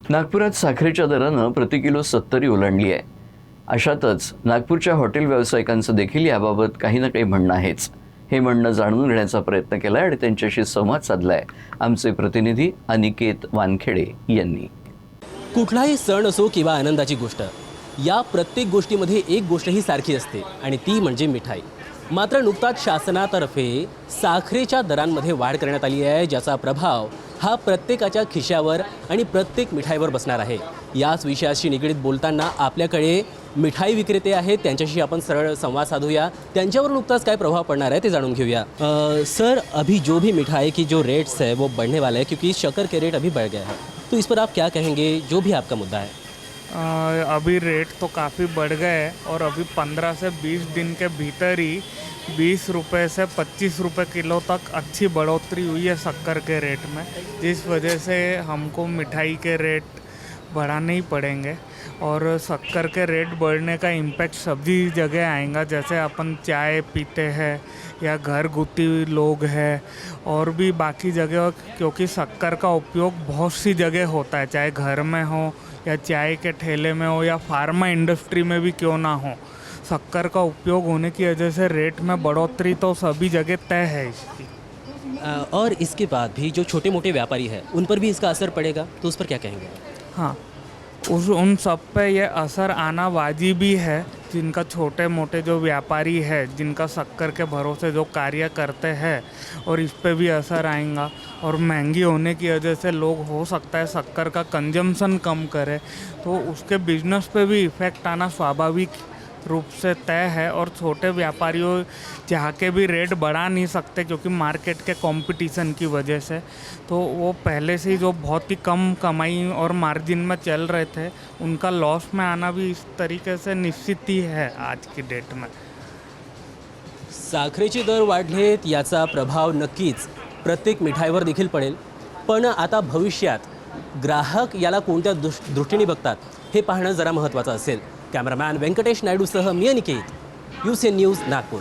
नागपुरात साखरेच्या दरानं प्रति किलो 70 ओलांडली आहे. अशातच नागपूरच्या हॉटेल व्यावसायिकांचं देखील याबाबत काही ना काही म्हणणं आहेच. हे म्हणणं जाणून घेण्याचा प्रयत्न केलाय आणि त्यांच्याशी संवाद साधलाय आमचे प्रतिनिधी अनिकेत वानखेडे यांनी. कुठलाही सण असो किंवा आनंदाची गोष्ट, या प्रत्येक गोष्टीमध्ये एक गोष्ट ही सारखी असते आणि ती म्हणजे मिठाई. मात्र नुकताच शासनातर्फे साखरेच्या दरांमध्ये वाढ करण्यात आली आहे, ज्याचा प्रभाव हा प्रत्येकाच्या खिशावर आणि प्रत्येक मिठाईवर बसणार आहे. याच विषयाशी निगडीत बोलताना आपल्याकडे मिठाई विक्रेते आहेत, त्यांच्याशी आपण सरळ संवाद साधूया. त्यांच्यावर नुकताच काय प्रभाव पड़णार है ते जाणून घेऊया. सर, अभी जो भी मिठाई की जो रेट्स है वो बढ़ने वाला है क्योंकि शक्कर के रेट अभी बढ़ गया है, तो इस पर आप क्या कहेंगे, जो भी आपका मुद्दा है? अभी रेट तो काफ़ी बढ़ गए हैं और अभी 15 से 20 दिन के भीतर ही 20 रुपये से 25 रुपये किलो तक अच्छी बढ़ोतरी हुई है शक्कर के रेट में, जिस वजह से हमको मिठाई के रेट बढ़ाने ही पड़ेंगे. और शक्कर के रेट बढ़ने का इम्पैक्ट सभी जगह आएगा. जैसे अपन चाय पीते हैं या घर गुती लोग हैं और भी बाकी जगह, क्योंकि शक्कर का उपयोग बहुत सी जगह होता है, चाहे घर में हो या चाय के ठेले में हो या फार्मा इंडस्ट्री में भी क्यों ना हो. शक्कर का उपयोग होने की वजह से रेट में बढ़ोतरी तो सभी जगह तय है इसकी. और इसके बाद भी जो छोटे मोटे व्यापारी हैं उन पर भी इसका असर पड़ेगा, तो उस पर क्या कहेंगे? हाँ, उन सब पे ये असर आना वाजिबी है. जिनका छोटे मोटे जो व्यापारी है, जिनका शक्कर के भरोसे जो कार्य करते हैं, और इस पे भी असर आएगा. और महंगी होने की वजह से लोग हो सकता है शक्कर का कंजम्पशन कम करे, तो उसके बिजनेस पे भी इफ़ेक्ट आना स्वाभाविक रूप से तय है. और छोटे व्यापारियों चाह के भी रेट बढ़ा नहीं सकते क्योंकि मार्केट के कंपटीशन की वजह से. तो वो पहले से ही जो बहुत ही कम कमाई और मार्जिन में चल रहे थे, उनका लॉस में आना भी इस तरीके से निश्चित ही है आज की डेट में. साखरेचे दर वाढलेत, याचा प्रभाव नक्कीच प्रत्येक मिठाईवर देखील पडेल. पण आता भविष्यात ग्राहक याला कोणत्या दृष्टीने बघतात हे पाहणं जरा महत्त्वाचं असेल. कॅमेरामॅन व्यंकटेश नायडूसह मी अनिकेत, UCN न्यूज, नागपूर.